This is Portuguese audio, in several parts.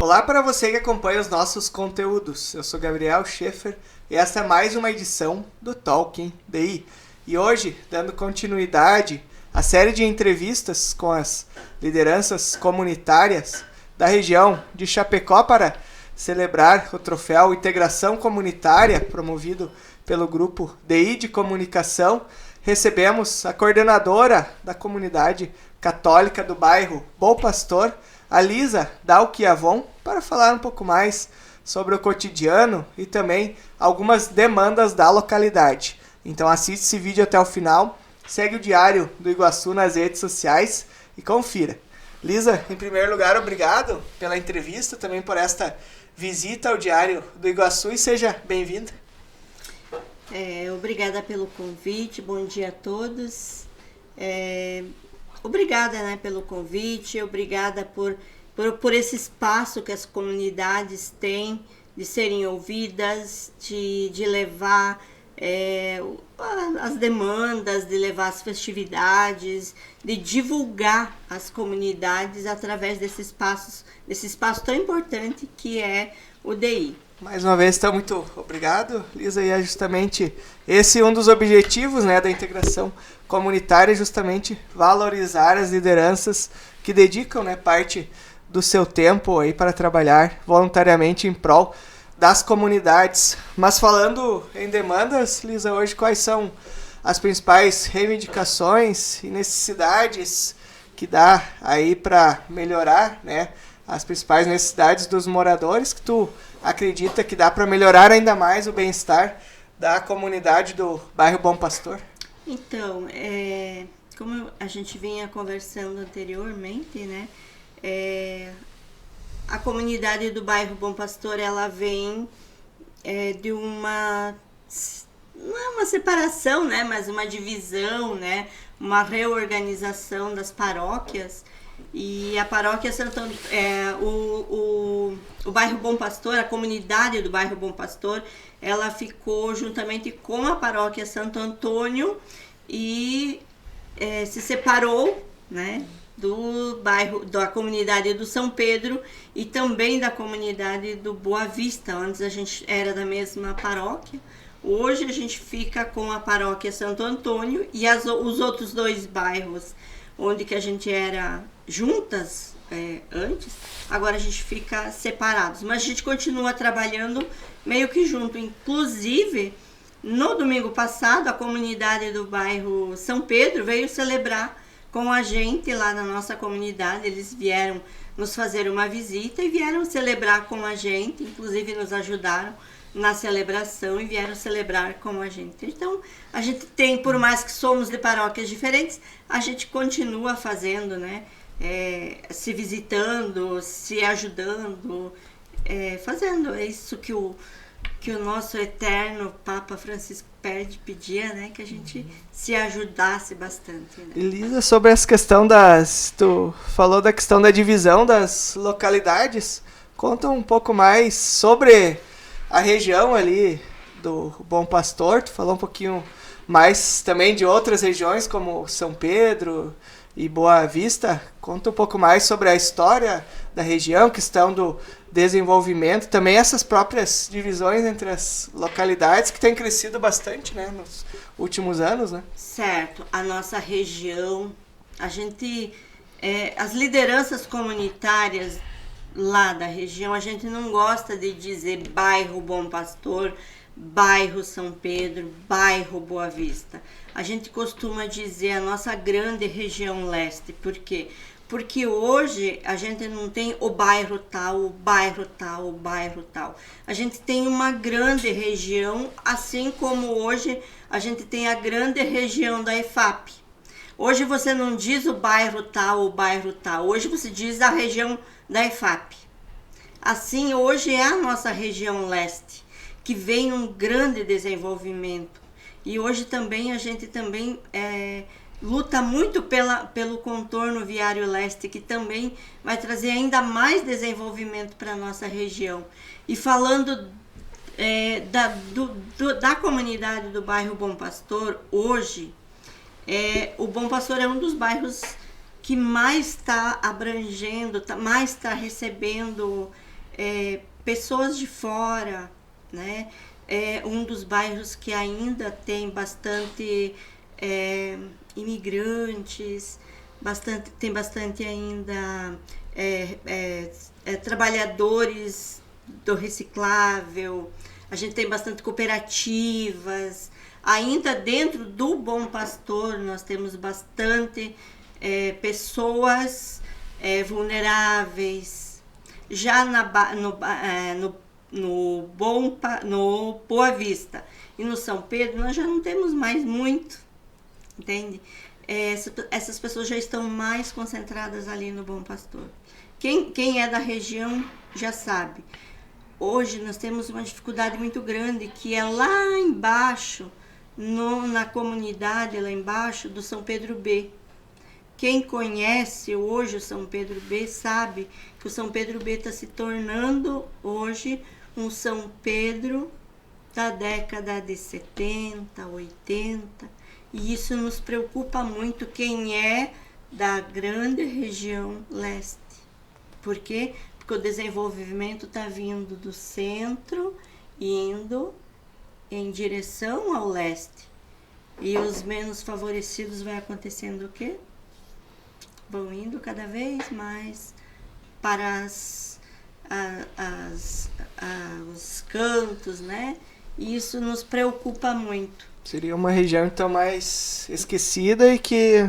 Olá para você que acompanha os nossos conteúdos. Eu sou Gabriel Schaefer e esta é mais uma edição do Talking DI. E hoje, dando continuidade à série de entrevistas com as lideranças comunitárias da região de Chapecó para celebrar o troféu Integração Comunitária promovido pelo grupo DI de Comunicação, recebemos a coordenadora da comunidade católica do bairro Bom Pastor, a Lisa Dalquiavon, para falar um pouco mais sobre o cotidiano e também algumas demandas da localidade. Então assiste esse vídeo até o final, segue o Diário do Iguaçu nas redes sociais e confira. Lisa, em primeiro lugar, obrigado pela entrevista, também por esta visita ao Diário do Iguaçu e seja bem-vinda. Obrigada pelo convite, bom dia a todos. Obrigada, pelo convite, obrigada por esse espaço que as comunidades têm de serem ouvidas, de levar as demandas, de levar as festividades, de divulgar as comunidades através desse espaço tão importante que é o DI. Mais uma vez, então, muito obrigado, Lisa, e é justamente esse um dos objetivos, da integração comunitária, justamente valorizar as lideranças que dedicam, parte do seu tempo aí para trabalhar voluntariamente em prol das comunidades. Mas falando em demandas, Lisa, hoje quais são as principais reivindicações e necessidades que dá aí para melhorar, as principais necessidades dos moradores que tu acredita que dá para melhorar ainda mais o bem-estar da comunidade do bairro Bom Pastor? Então, como a gente vinha conversando anteriormente, a comunidade do bairro Bom Pastor, ela vem de uma, não é uma separação, mas uma divisão, uma reorganização das paróquias. E a paróquia o bairro Bom Pastor, a comunidade do bairro Bom Pastor, ela ficou juntamente com a paróquia Santo Antônio e se separou, do bairro, da comunidade do São Pedro e também da comunidade do Boa Vista. Antes a gente era da mesma paróquia. Hoje a gente fica com a paróquia Santo Antônio e os outros dois bairros onde que a gente era juntas antes, agora a gente fica separados. Mas a gente continua trabalhando meio que junto. Inclusive, no domingo passado, a comunidade do bairro São Pedro veio celebrar com a gente lá na nossa comunidade. Eles vieram nos fazer uma visita e vieram celebrar com a gente, inclusive nos ajudaram na celebração e vieram celebrar com a gente. Então, a gente tem, por mais que somos de paróquias diferentes, a gente continua fazendo, se visitando, se ajudando, fazendo isso que o nosso eterno Papa Francisco pedia, que a gente se ajudasse bastante. Elisa, sobre essa questão tu falou da questão da divisão das localidades, conta um pouco mais sobre a região ali do Bom Pastor. Tu falou um pouquinho mais também de outras regiões como São Pedro e Boa Vista. Conta um pouco mais sobre a história da região, questão do desenvolvimento, também essas próprias divisões entre as localidades que têm crescido bastante, nos últimos anos, Certo, a nossa região, a gente, as lideranças comunitárias lá da região, a gente não gosta de dizer bairro Bom Pastor, bairro São Pedro, bairro Boa Vista. A gente costuma dizer a nossa grande região leste. Por quê? Porque hoje a gente não tem o bairro tal, o bairro tal, o bairro tal. A gente tem uma grande região, assim como hoje a gente tem a grande região da EFAP. Hoje você não diz o bairro tal, o bairro tal. Hoje você diz a região da EFAP. Assim, hoje é a nossa região leste, que vem um grande desenvolvimento. E hoje também a gente também luta muito pelo contorno viário leste, que também vai trazer ainda mais desenvolvimento para a nossa região. E falando da comunidade do bairro Bom Pastor, hoje, o Bom Pastor é um dos bairros que mais está abrangendo, mais está recebendo pessoas de fora, né? É um dos bairros que ainda tem bastante imigrantes, tem bastante ainda trabalhadores do reciclável, a gente tem bastante cooperativas. Ainda dentro do Bom Pastor nós temos bastante pessoas vulneráveis. Já no Boa Vista e no São Pedro nós já não temos mais muito, entende? Essas pessoas já estão mais concentradas ali no Bom Pastor. Quem é da região já sabe. Hoje nós temos uma dificuldade muito grande, que é lá embaixo, na comunidade lá embaixo do São Pedro B. Quem conhece hoje o São Pedro B sabe que o São Pedro B está se tornando hoje um São Pedro da década de 70, 80, e isso nos preocupa muito, quem é da grande região leste. Por quê? Porque o desenvolvimento está vindo do centro, indo em direção ao leste. E os menos favorecidos vai acontecendo o quê? Vão indo cada vez mais para os cantos, né? E isso nos preocupa muito. Seria uma região, então, mais esquecida e que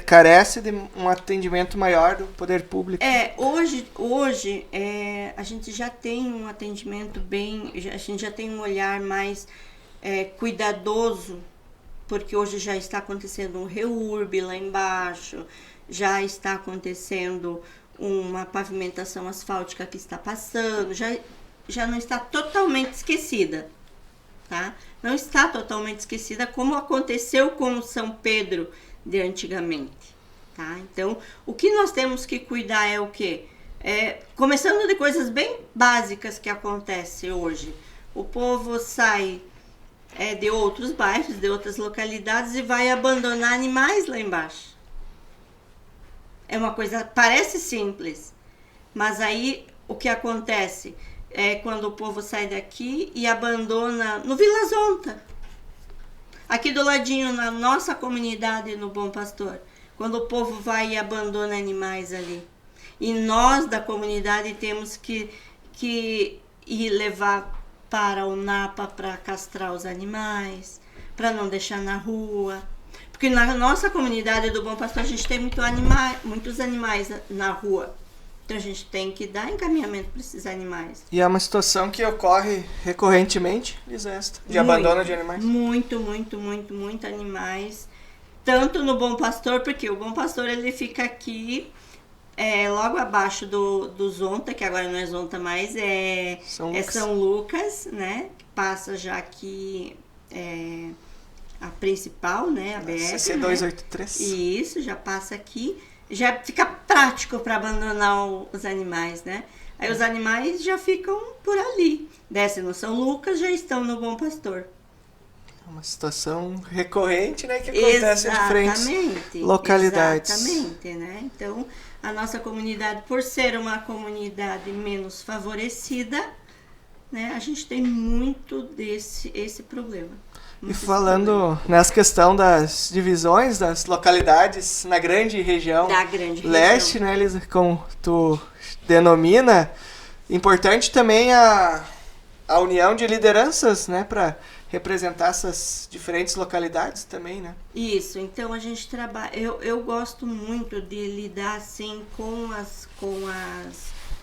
carece de um atendimento maior do poder público. Hoje a gente já tem um atendimento a gente já tem um olhar mais cuidadoso, porque hoje já está acontecendo um reurb lá embaixo, já está acontecendo uma pavimentação asfáltica que está passando, já não está totalmente esquecida, tá? Não está totalmente esquecida como aconteceu com o São Pedro de antigamente, tá? Então, o que nós temos que cuidar é o quê? Começando de coisas bem básicas que acontecem hoje. O povo sai de outros bairros, de outras localidades e vai abandonar animais lá embaixo. É uma coisa, parece simples, mas aí o que acontece é quando o povo sai daqui e abandona no Vila Zonta, aqui do ladinho, na nossa comunidade no Bom Pastor, quando o povo vai e abandona animais ali. E nós da comunidade temos que ir levar para o Napa para castrar os animais, para não deixar na rua. Porque na nossa comunidade do Bom Pastor a gente tem muitos animais na rua. Então a gente tem que dar encaminhamento para esses animais. E é uma situação que ocorre recorrentemente, Lisesta, de abandono de animais? Muito animais. Tanto no Bom Pastor, porque o Bom Pastor ele fica aqui logo abaixo do Zonta, que agora não é Zonta mais, São Lucas, né? Que passa já aqui a principal, né? A BR. CC283. Né? Isso, já passa aqui. Já fica prático para abandonar os animais, né? Aí os animais já ficam por ali. Descem no São Lucas, já estão no Bom Pastor. É uma situação recorrente, né? Que acontece em diferentes localidades. Exatamente, né? Então, a nossa comunidade, por ser uma comunidade menos favorecida, né? A gente tem muito esse problema. E falando nessa questão das divisões das localidades na grande região leste, né, Elisa, como tu denomina, importante também a união de lideranças, né, para representar essas diferentes localidades também, né? Isso, então a gente trabalha, eu gosto muito de lidar assim com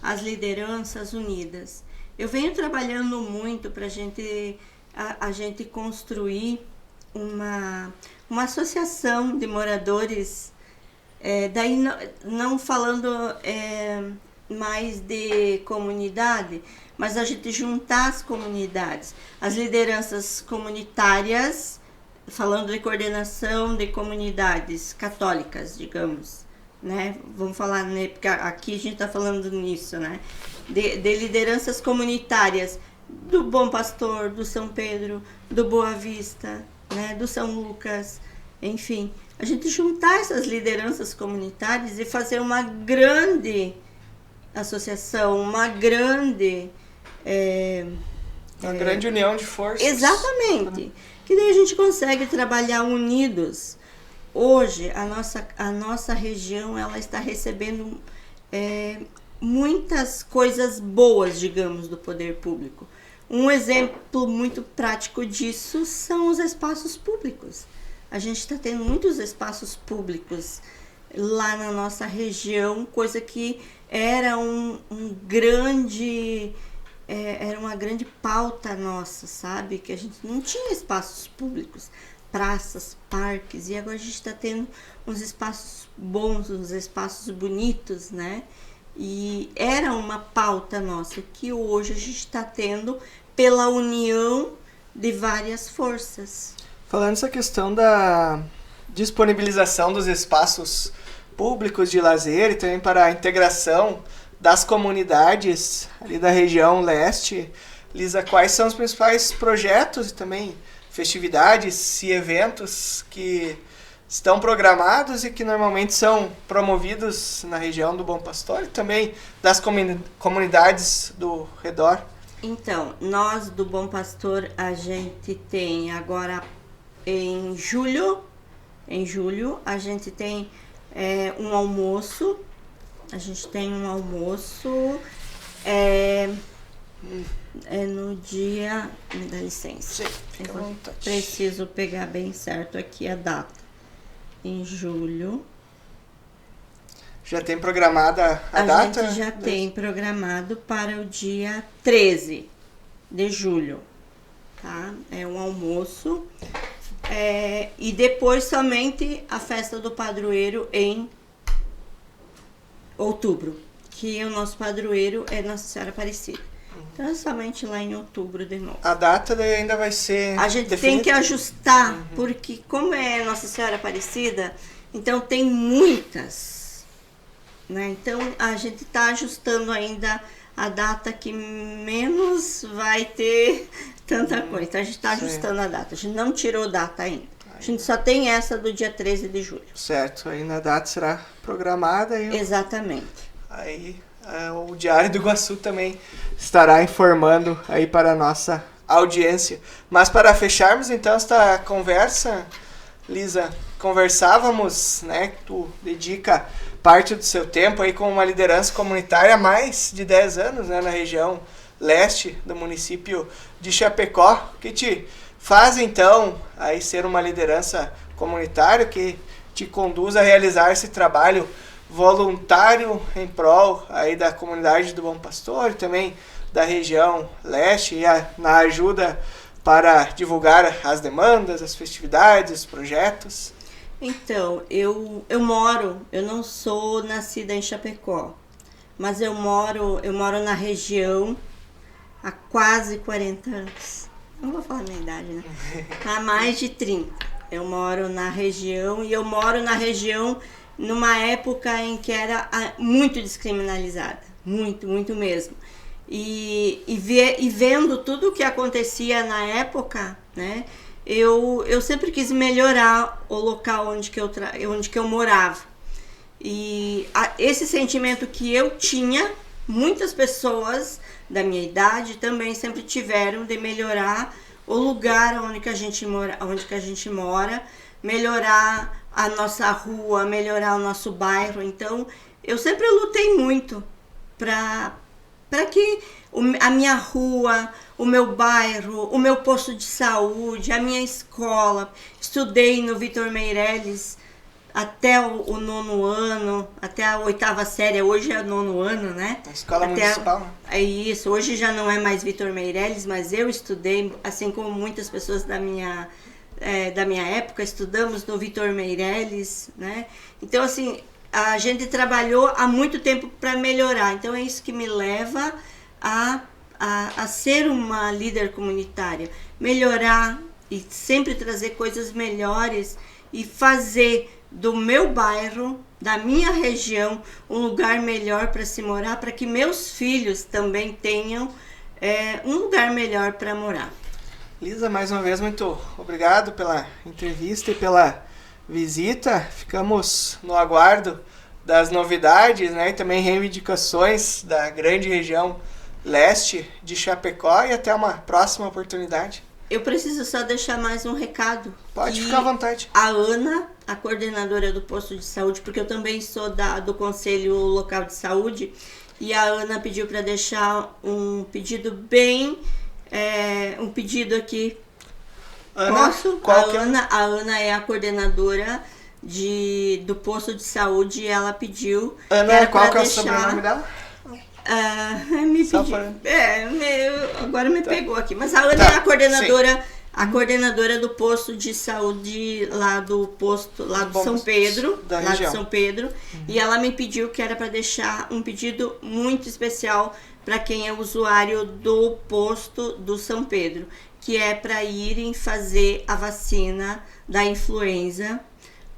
as lideranças unidas. Eu venho trabalhando muito para a gente construir uma associação de moradores, daí não falando mais de comunidade, mas a gente juntar as comunidades, as lideranças comunitárias, falando de coordenação de comunidades católicas, digamos, né? Vamos falar, né? Porque aqui a gente está falando nisso, né? De lideranças comunitárias do Bom Pastor, do São Pedro, do Boa Vista, né? Do São Lucas, enfim, a gente juntar essas lideranças comunitárias e fazer uma grande associação, uma grande... Uma grande união de forças. Exatamente. Que daí a gente consegue trabalhar unidos. Hoje, a nossa região ela está recebendo muitas coisas boas, digamos, do poder público. Um exemplo muito prático disso são os espaços públicos. A gente está tendo muitos espaços públicos lá na nossa região, coisa que era era uma grande pauta nossa, sabe? Que a gente não tinha espaços públicos, praças, parques, e agora a gente está tendo uns espaços bons, uns espaços bonitos, né? E era uma pauta nossa que hoje a gente está tendo pela união de várias forças. Falando essa questão da disponibilização dos espaços públicos de lazer e também para a integração das comunidades ali da região leste, Lisa, quais são os principais projetos e também festividades e eventos que estão programados e que normalmente são promovidos na região do Bom Pastor e também das comunidades do redor? Então, nós do Bom Pastor, a gente tem agora em julho a gente tem um almoço. A gente tem um almoço no dia... Me dá licença. Sim, fica à vontade. Preciso pegar bem certo aqui a data. Em julho. Já tem programada a data? A gente já tem programado para o dia 13 de julho. Tá? É um almoço. E depois somente a festa do padroeiro em outubro, que o nosso padroeiro é Nossa Senhora Aparecida. Então é somente lá em outubro de novo. A data daí ainda vai ser A gente definida? tem que ajustar, porque como é Nossa Senhora Aparecida, então tem muitas, né? Então a gente está ajustando ainda a data que menos vai ter tanta coisa. Então a gente está ajustando a data. A gente não tirou data ainda. A gente só tem essa do dia 13 de julho. Certo, aí na data será programada. Exatamente. Aí o Diário do Iguaçu também estará informando aí para a nossa audiência. Mas para fecharmos então esta conversa, Lisa, conversávamos, né, que tu dedica parte do seu tempo aí com uma liderança comunitária há mais de 10 anos, né, na região leste do município de Chapecó, que te faz então aí ser uma liderança comunitária que te conduz a realizar esse trabalho voluntário em prol aí da comunidade do Bom Pastor e também da região leste e na ajuda para divulgar as demandas, as festividades, os projetos. Então, eu não sou nascida em Chapecó, mas eu moro na região há quase 40 anos. Não vou falar a minha idade, né? Há mais de 30. Eu moro na região e eu moro na região numa época em que era muito descriminalizada. Muito, muito mesmo. E vendo tudo o que acontecia na época, né? Eu sempre quis melhorar o local onde que eu morava. E esse sentimento que eu tinha, muitas pessoas da minha idade também sempre tiveram de melhorar o lugar onde que a gente mora, melhorar a nossa rua, melhorar o nosso bairro. Então, eu sempre lutei muito para que a minha rua, o meu bairro, o meu posto de saúde, a minha escola. Estudei no Vitor Meirelles até o 9º ano, até a 8ª série, hoje é o 9º ano, né? A escola municipal, né? É isso, hoje já não é mais Vitor Meirelles, mas eu estudei, assim como muitas pessoas da minha época, estudamos no Vitor Meirelles, né? Então, assim, a gente trabalhou há muito tempo para melhorar, então é isso que me leva a ser uma líder comunitária, melhorar e sempre trazer coisas melhores e fazer do meu bairro, da minha região, um lugar melhor para se morar, para que meus filhos também tenham um lugar melhor para morar. Lisa, mais uma vez, muito obrigado pela entrevista e pela visita. Ficamos no aguardo das novidades, né, e também reivindicações da grande região leste de Chapecó, e até uma próxima oportunidade. Eu preciso só deixar mais um recado. Pode ficar à vontade. A Ana, a coordenadora do posto de saúde, porque eu também sou do Conselho Local de Saúde, e a Ana pediu para deixar um pedido um pedido aqui. Ana, posso? A Ana é a coordenadora do posto de saúde, e ela pediu. Ana, qual que é o sobrenome dela? Me pediu. Agora me pegou aqui. Mas a Ana é a coordenadora do posto de saúde lá do posto lá de São Pedro, e ela me pediu que era para deixar um pedido muito especial para quem é usuário do posto do São Pedro, que é para irem fazer a vacina da influenza,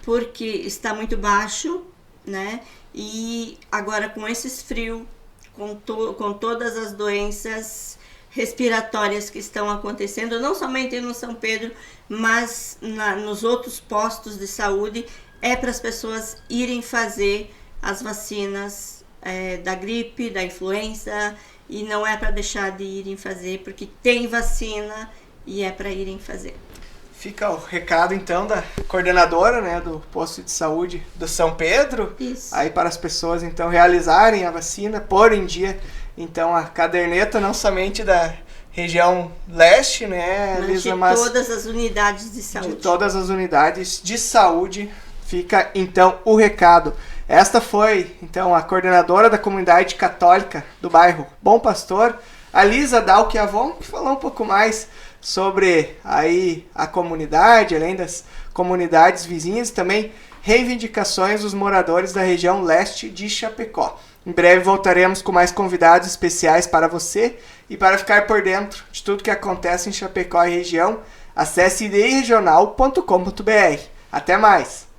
porque está muito baixo, né? E agora com esses frios, com todas as doenças respiratórias que estão acontecendo, não somente no São Pedro, mas nos outros postos de saúde, é para as pessoas irem fazer as vacinas da gripe, da influenza, e não é para deixar de irem fazer, porque tem vacina e é para irem fazer. Fica o recado, então, da coordenadora, né, do posto de saúde do São Pedro. Isso. Aí para as pessoas, então, realizarem a vacina, pôr em dia, então, a caderneta, não somente da região leste, né, Lisa, mas de todas as unidades de saúde. De todas as unidades de saúde, fica, então, o recado. Esta foi, então, a coordenadora da comunidade católica do bairro Bom Pastor, a Lisa Dalquiavon, que falou um pouco mais sobre aí a comunidade, além das comunidades vizinhas, e também reivindicações dos moradores da região leste de Chapecó. Em breve voltaremos com mais convidados especiais para você, e para ficar por dentro de tudo que acontece em Chapecó e região, acesse idiregional.com.br. Até mais!